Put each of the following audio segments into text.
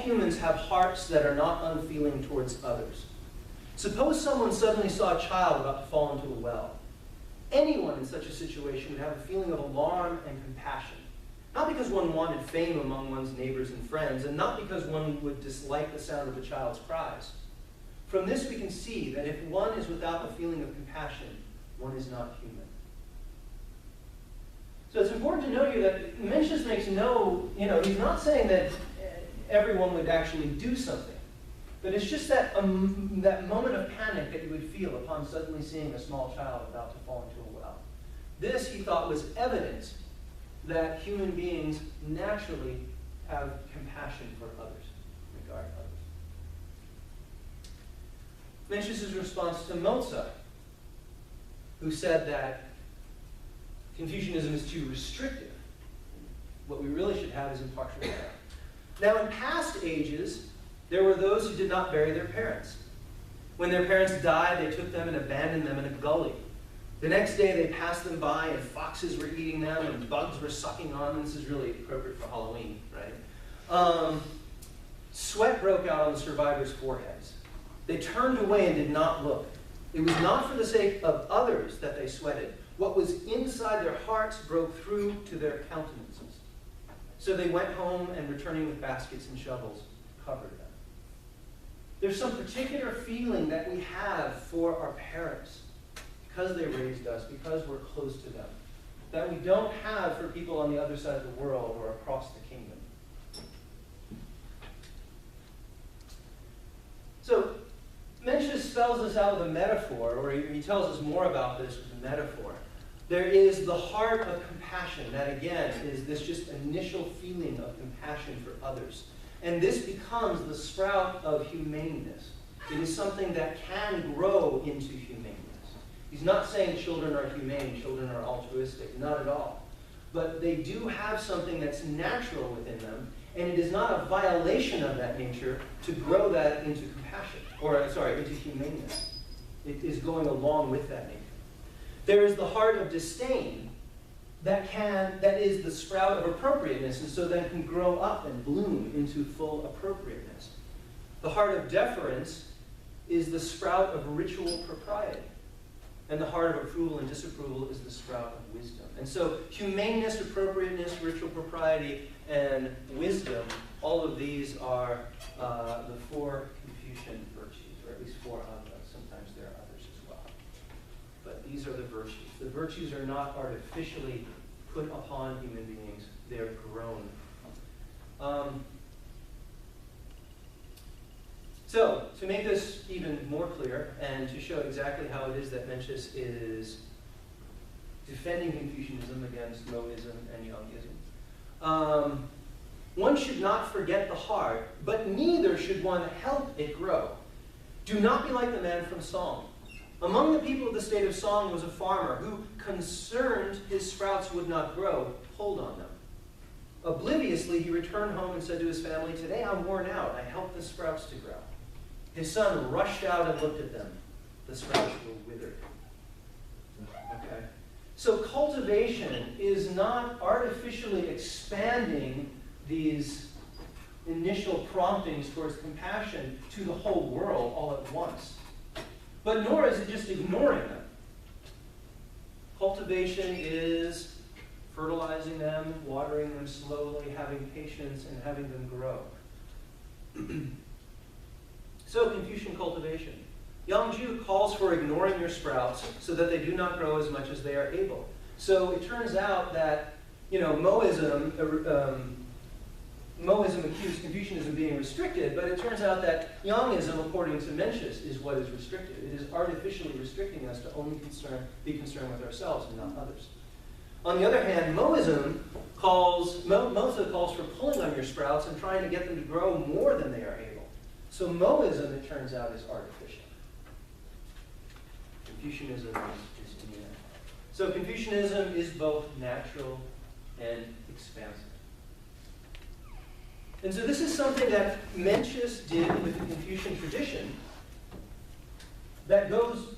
humans have hearts that are not unfeeling towards others. Suppose someone suddenly saw a child about to fall into a well. Anyone in such a situation would have a feeling of alarm and compassion. Not because one wanted fame among one's neighbors and friends, and not because one would dislike the sound of the child's cries. From this we can see that if one is without a feeling of compassion, one is not human. So it's important to note here that Mencius makes he's not saying that everyone would actually do something. But it's just that moment of panic that you would feel upon suddenly seeing a small child about to fall into a well. This, he thought, was evidence that human beings naturally have compassion for others, regard others. Mencius' response to Mozart, who said that Confucianism is too restrictive. What we really should have is impartiality. Now, in past ages, there were those who did not bury their parents. When their parents died, they took them and abandoned them in a gully. The next day, they passed them by, and foxes were eating them, and bugs were sucking on them. This is really appropriate for Halloween, right? Sweat broke out on the survivors' foreheads. They turned away and did not look. It was not for the sake of others that they sweated. What was inside their hearts broke through to their countenances. So they went home and, returning with baskets and shovels, covered them. There's some particular feeling that we have for our parents because they raised us, because we're close to them, that we don't have for people on the other side of the world or across the kingdom. So Mencius spells this out with a metaphor, or he tells us more about this with a metaphor. There is the heart of compassion. That, again, is this just initial feeling of compassion for others. And this becomes the sprout of humaneness. It is something that can grow into humaneness. He's not saying children are humane, children are altruistic, not at all. But they do have something that's natural within them, and it is not a violation of that nature to grow that into compassion, into humaneness. It is going along with that nature. There is the heart of disdain that is the sprout of appropriateness, and so then can grow up and bloom into full appropriateness. The heart of deference is the sprout of ritual propriety. And the heart of approval and disapproval is the sprout of wisdom. And so humaneness, appropriateness, ritual propriety, and wisdom, all of these are the four Confucian virtues, or at least four of them. Sometimes there are others as well. But these are the virtues. The virtues are not artificially put upon human beings. They're grown. So, to make this even more clear, and to show exactly how it is that Mencius is defending Confucianism against Moism and Youngism, one should not forget the heart, but neither should one help it grow. Do not be like the man from Song. Among the people of the state of Song was a farmer who, concerned his sprouts would not grow, pulled on them. Obliviously, he returned home and said to his family, "Today I'm worn out. I helped the sprouts to grow." His son rushed out and looked at them. The sprouts were withered. Okay? So cultivation is not artificially expanding these initial promptings towards compassion to the whole world all at once. But nor is it just ignoring them. Cultivation is fertilizing them, watering them slowly, having patience, and having them grow. So, Confucian cultivation. Yang Ju calls for ignoring your sprouts so that they do not grow as much as they are able. So it turns out that, Moism accused Confucianism being restricted, but it turns out that Yangism, according to Mencius, is what is restricted. It is artificially restricting us to only be concerned with ourselves and not others. On the other hand, Moism calls for pulling on your sprouts and trying to get them to grow more than they are able. So Moism, it turns out, is artificial. Confucianism is in the end. So Confucianism is both natural and expansive. And so this is something that Mencius did with the Confucian tradition that goes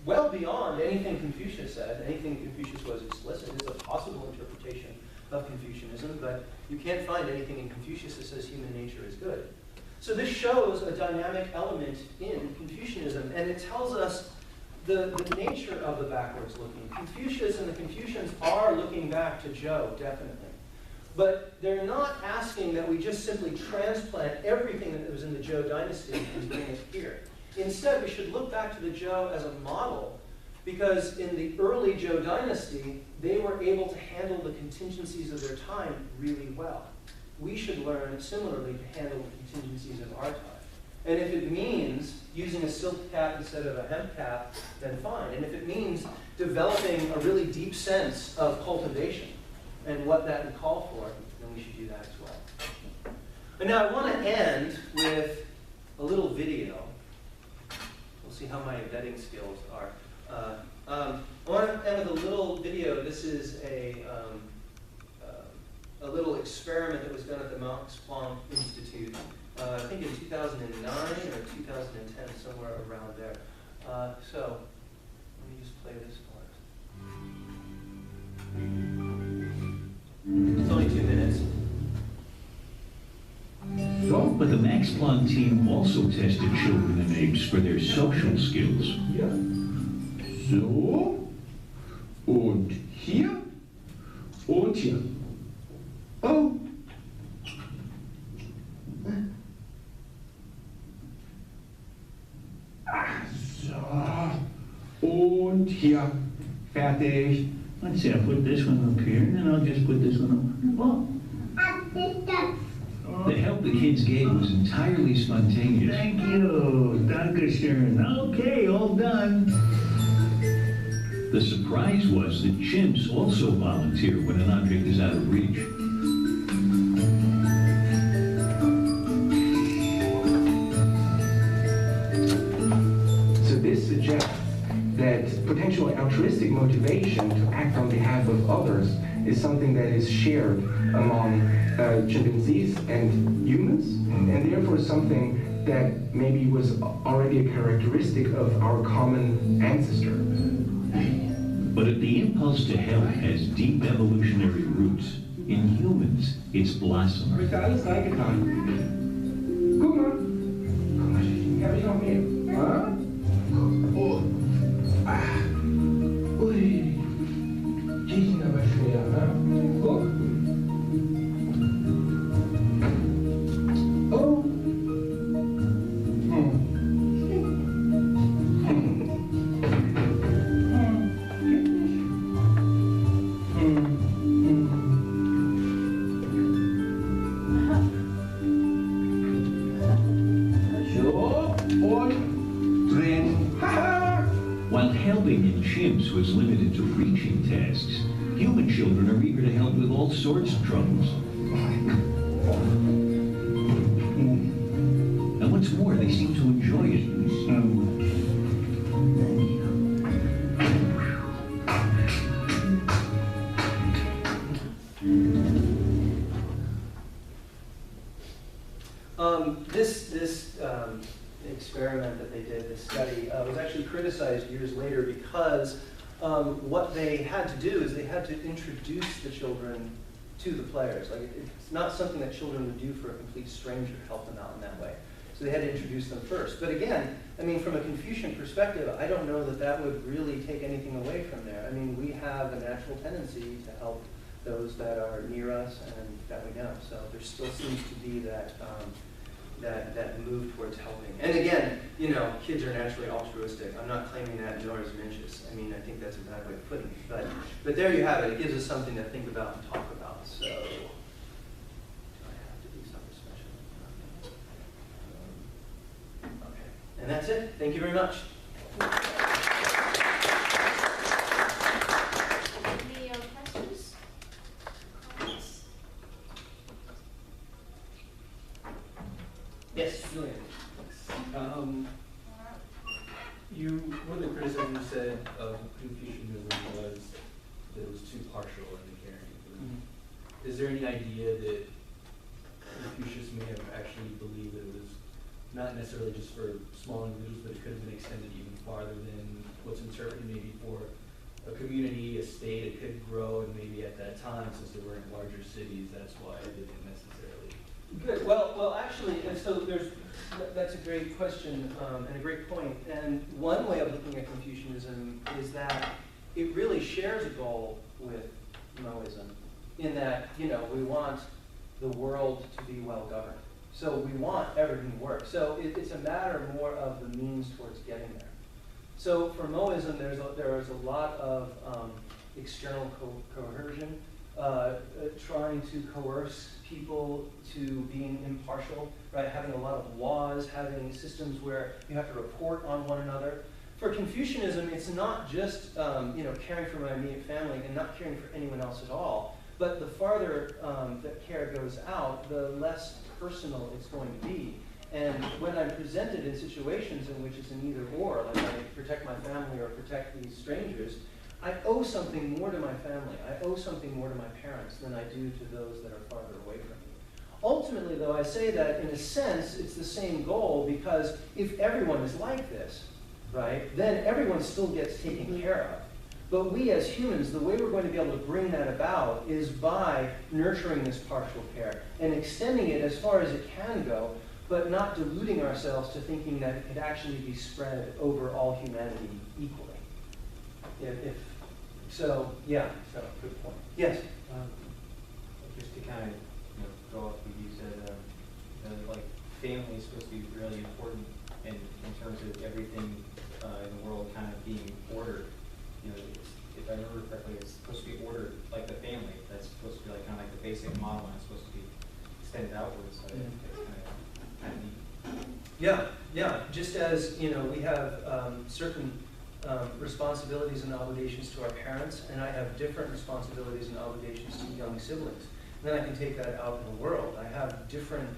well beyond anything Confucius said, anything Confucius was explicit. It's a possible interpretation of Confucianism, but you can't find anything in Confucius that says human nature is good. So this shows a dynamic element in Confucianism, and it tells us the nature of the backwards looking. Confucius and the Confucians are looking back to Zhou, definitely. But they're not asking that we just simply transplant everything that was in the Zhou dynasty and bring it here. Instead, we should look back to the Zhou as a model, because in the early Zhou dynasty, they were able to handle the contingencies of their time really well. We should learn similarly to handle the contingencies of our time. And if it means using a silk cap instead of a hemp cap, then fine. And if it means developing a really deep sense of cultivation and what that would call for, then we should do that as well. And now I want to end with a little video. We'll see how my vetting skills are. I want to end with a little video. This is a little experiment that was done at the Max Planck Institute, I think in 2009 or 2010, somewhere around there. So let me just play this part. It's only 2 minutes. But the Max Planck team also tested children and apes for their social skills. Ja. So. Und hier. Und hier. Oh. Ach so. Und hier. Fertig. Let's see, I'll put this one up here, and then I'll just put this one up. Well, the help the kids gave was entirely spontaneous. Thank you, Dankeschön. Okay, all done. The surprise was that chimps also volunteer when an object is out of reach. So this suggests that potentially altruistic motivation to act on behalf of others is something that is shared among chimpanzees and humans, and therefore something that maybe was already a characteristic of our common ancestor. But if the impulse to help has deep evolutionary roots, in humans, it's blossomed. Habe ich da alles reingetan? Guck mal. Guck mal, hier habe ich noch mehr. Ah? Oh. Ah. Ui. Die sind aber schwer, ne? Guck. Oh. While helping in chimps was limited to reaching tasks, human children are eager to help with all sorts of troubles. And what's more, they seem to enjoy it. This experiment that they did, this study, was actually criticized years later because what they had to do is they had to introduce the children to the players. Like it's not something that children would do for a complete stranger, help them out in that way. So they had to introduce them first. But again, I mean, from a Confucian perspective, I don't know that that would really take anything away from there. I mean, we have a natural tendency to help those that are near us and that we know. So there still seems to be that that move towards helping. And again, you know, kids are naturally altruistic. I'm not claiming that, nor is Mencius. I mean, I think that's a bad way of putting it. But there you have it. It gives us something to think about and talk about. So, do I have to do something special? Okay. And that's it. Thank you very much. Any questions? Comments? Yes, Julian. One of the criticisms you said of Confucianism was that it was too partial in the caring. Mm-hmm. Is there any idea that Confucius may have actually believed that it was not necessarily just for small individuals, but it could have been extended even farther than what's interpreted maybe for a community, a state? It could grow, and maybe at that time, since there weren't larger cities, that's why it didn't necessarily Good. Well, actually, and so that's a great question and a great point. And one way of looking at Confucianism is that it really shares a goal with Moism, in that we want the world to be well governed. So we want everything to work. So it's a matter more of the means towards getting there. So for Moism, there is a lot of external coercion, trying to coerce people to being impartial, right? Having a lot of laws, having systems where you have to report on one another. For Confucianism, it's not just caring for my immediate family and not caring for anyone else at all, but the farther that care goes out, the less personal it's going to be. And when I'm presented in situations in which it's an either or, like I protect my family or protect these strangers, I owe something more to my family. I owe something more to my parents than I do to those that are farther away from me. Ultimately, though, I say that in a sense, it's the same goal, because if everyone is like this, right, then everyone still gets taken care of. But we as humans, the way we're going to be able to bring that about is by nurturing this partial care and extending it as far as it can go, but not deluding ourselves to thinking that it could actually be spread over all humanity equally. So good point. Yes? Just to kind of go off what you said, like family is supposed to be really important in terms of everything in the world kind of being ordered. If I remember correctly, it's supposed to be ordered like the family. That's supposed to be like kind of like the basic model, and it's supposed to be extended outwards. So it's kind of neat. Yeah. Just as we have certain responsibilities and obligations to our parents, and I have different responsibilities and obligations to young siblings. And then I can take that out in the world. I have different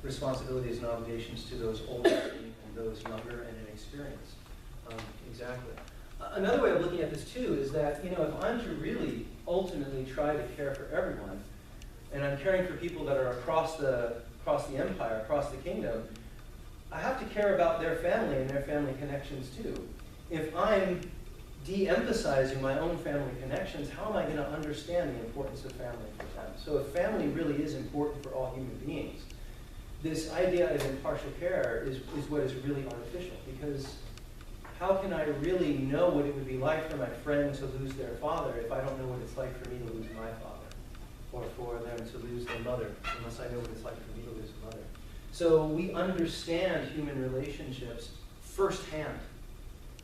responsibilities and obligations to those older and those younger and inexperienced. Exactly. Another way of looking at this too is that if I'm to really ultimately try to care for everyone, and I'm caring for people that are across the empire, across the kingdom, I have to care about their family and their family connections too. If I'm de-emphasizing my own family connections, how am I going to understand the importance of family for them? So if family really is important for all human beings, this idea of impartial care is what is really artificial, because how can I really know what it would be like for my friend to lose their father if I don't know what it's like for me to lose my father, or for them to lose their mother, unless I know what it's like for me to lose a mother? So we understand human relationships firsthand.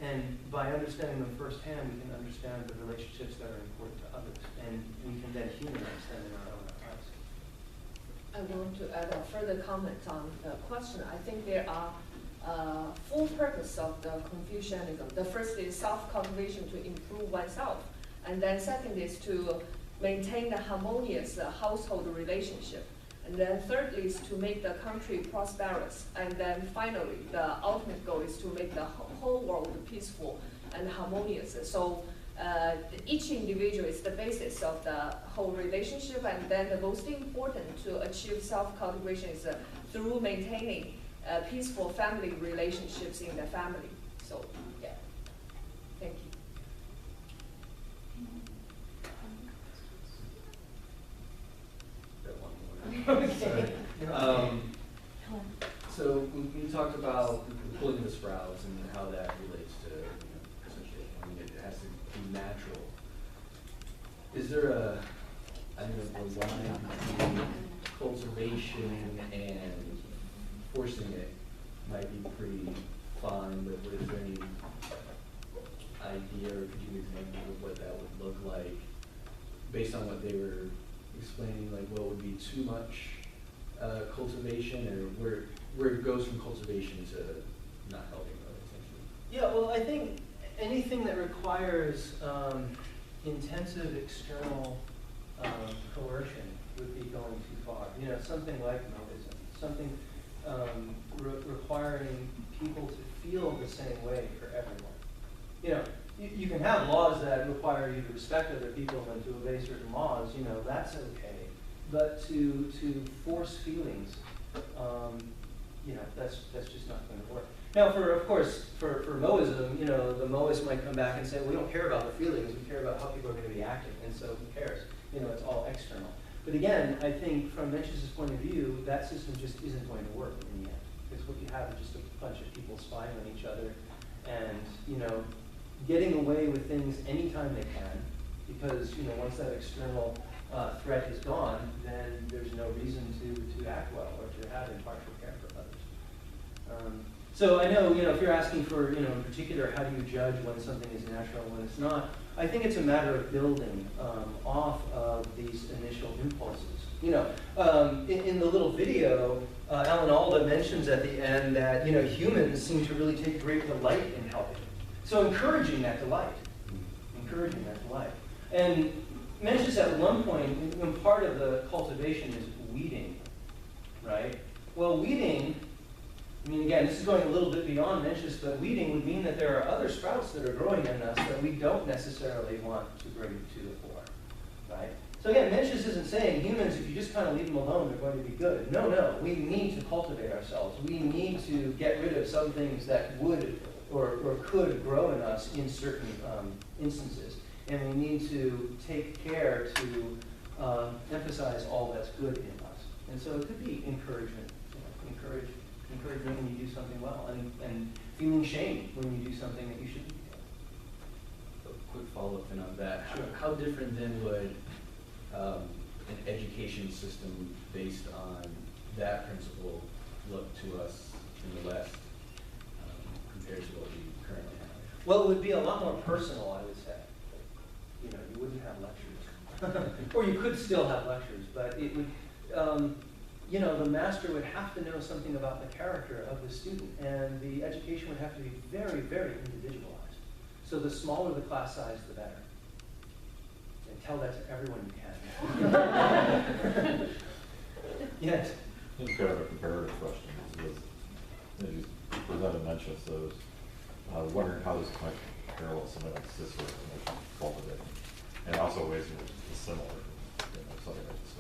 And by understanding them firsthand, we can understand the relationships that are important to others. And we can then humanize them in our own lives. I want to add a further comment on the question. I think there are full purpose of the Confucianism. The first is self-cultivation to improve oneself. And then second is to maintain the harmonious household relationship. And then thirdly is to make the country prosperous. And then finally, the ultimate goal is to make the whole world peaceful and harmonious. So each individual is the basis of the whole relationship. And then the most important to achieve self-cultivation is through maintaining peaceful family relationships in the family. So, yeah. Thank you. Okay. So we talked about pulling the sprouts and how that relates to essentially, it has to be natural. Is there a line between cultivation and forcing it? Might be pretty fine, but is there any idea, or could you example of what that would look like based on what they were explaining, like what would be too much cultivation, or where it goes from cultivation to not helping, essentially? Yeah, well, I think anything that requires intensive external coercion would be going too far. Something like Moism, something requiring people to feel the same way for everyone. You can have laws that require you to respect other people and to obey certain laws, that's okay. But to force feelings, that's just not going to work. Now, of course, for Moism, the Moists might come back and say, we don't care about the feelings, we care about how people are going to be acting, and so who cares? It's all external. But again, I think from Mencius's point of view, that system just isn't going to work in the end. Because what you have is just a bunch of people spying on each other and, you know, getting away with things anytime they can. Because, you know, once that external threat is gone, then there's no reason to act well or to have impartial care for others. So I know, you know, if you're asking for, you know, in particular, how do you judge when something is natural and when it's not, I think it's a matter of building off of these initial impulses. You know, in the little video, Alan Alda mentions at the end that, you know, humans seem to really take great delight in helping. So encouraging that delight. Encouraging that delight. And Mencius at one point, when part of the cultivation is weeding, right? Well, weeding, I mean, again, this is going a little bit beyond Mencius, but weeding would mean that there are other sprouts that are growing in us that we don't necessarily want to bring to the fore, right? So again, Mencius isn't saying humans, if you just kind of leave them alone, they're going to be good. No, no, we need to cultivate ourselves. We need to get rid of some things that would or could grow in us in certain instances. And we need to take care to emphasize all that's good in us. And so it could be encouragement, you know, encouragement when you do something well, and feeling shame when you do something that you shouldn't be doing. A quick follow-up then on that. Sure. How different then would an education system based on that principle look to us in the West compared to what we currently have? Well, it would be a lot more personal, I would say. You know, you wouldn't have lectures. Or you could still have lectures, but it would, you know, the master would have to know something about the character of the student, and the education would have to be very, very individualized. So the smaller the class size, the better. And tell that to everyone you can. Yes? It's kind of a comparative question. You presented Mencius those. Wondering how this might parallel something like Cicero and cultivating, and also ways in which it's similar, you know, something like this.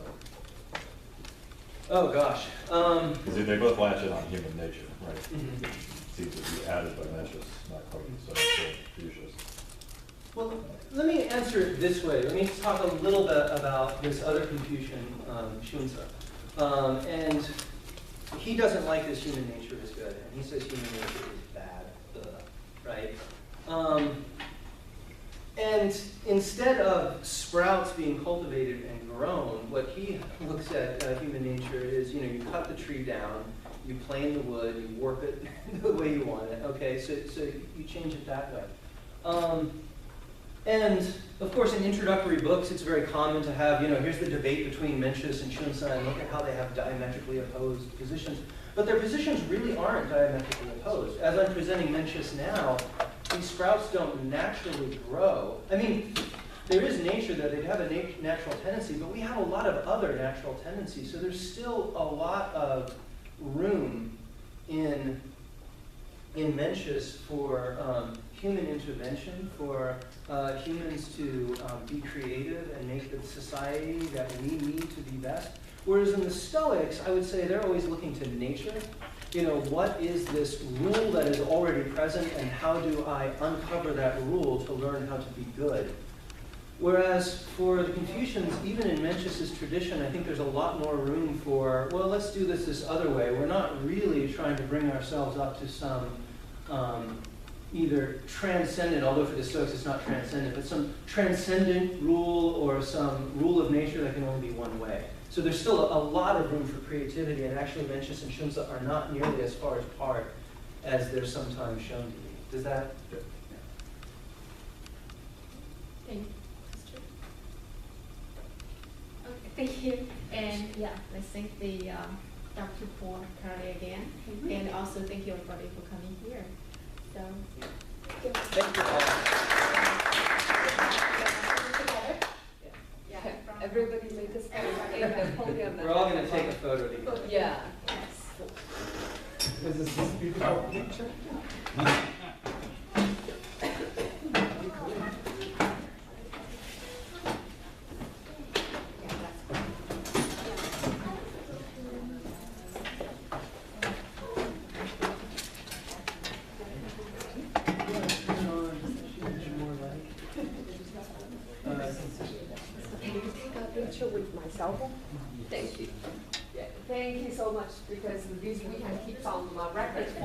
Oh gosh. Because they both latch in on human nature, right? Mm-hmm. Seems to be added by Mencius, not quite so Confucius. Well, let me answer it this way. Let me talk a little bit about this other Confucian, Shunsa. And he doesn't like this human nature is good, and he says human nature is bad. Right? And instead of sprouts being cultivated and grown, what he looks at human nature is, you know, you cut the tree down, you plane the wood, you warp it the way you want it, okay? So you change it that way. And of course, in introductory books, it's very common to have, you know, here's the debate between Mencius and Shunsa, and look at how they have diametrically opposed positions. But their positions really aren't diametrically opposed. As I'm presenting Mencius now, these sprouts don't naturally grow. I mean, there is nature that they have a natural tendency, but we have a lot of other natural tendencies. So there's still a lot of room in Mencius for human intervention, for humans to be creative and make the society that we need to be best. Whereas in the Stoics, I would say they're always looking to nature. You know, what is this rule that is already present, and how do I uncover that rule to learn how to be good? Whereas for the Confucians, even in Mencius's tradition, I think there's a lot more room for, well, let's do this other way. We're not really trying to bring ourselves up to some either transcendent, although for the Stoics it's not transcendent, but some transcendent rule or some rule of nature that can only be one way. So there's still a lot of room for creativity, and actually Mencius and Shunsa are not nearly as far apart as they're sometimes shown to be. Does that? Yeah. Thank you. Okay, thank you. And yeah, let's thank the Dr. Paul Carly again. And also thank you everybody for coming here. So, yeah. Thank you all. Yeah, everybody make a stand in the podium. We're all going to take a photo together. Yeah. Yes. This is this beautiful picture. Take a picture with my cell phone? Thank you. Yeah, thank you so much, because this weekend keeps on my record for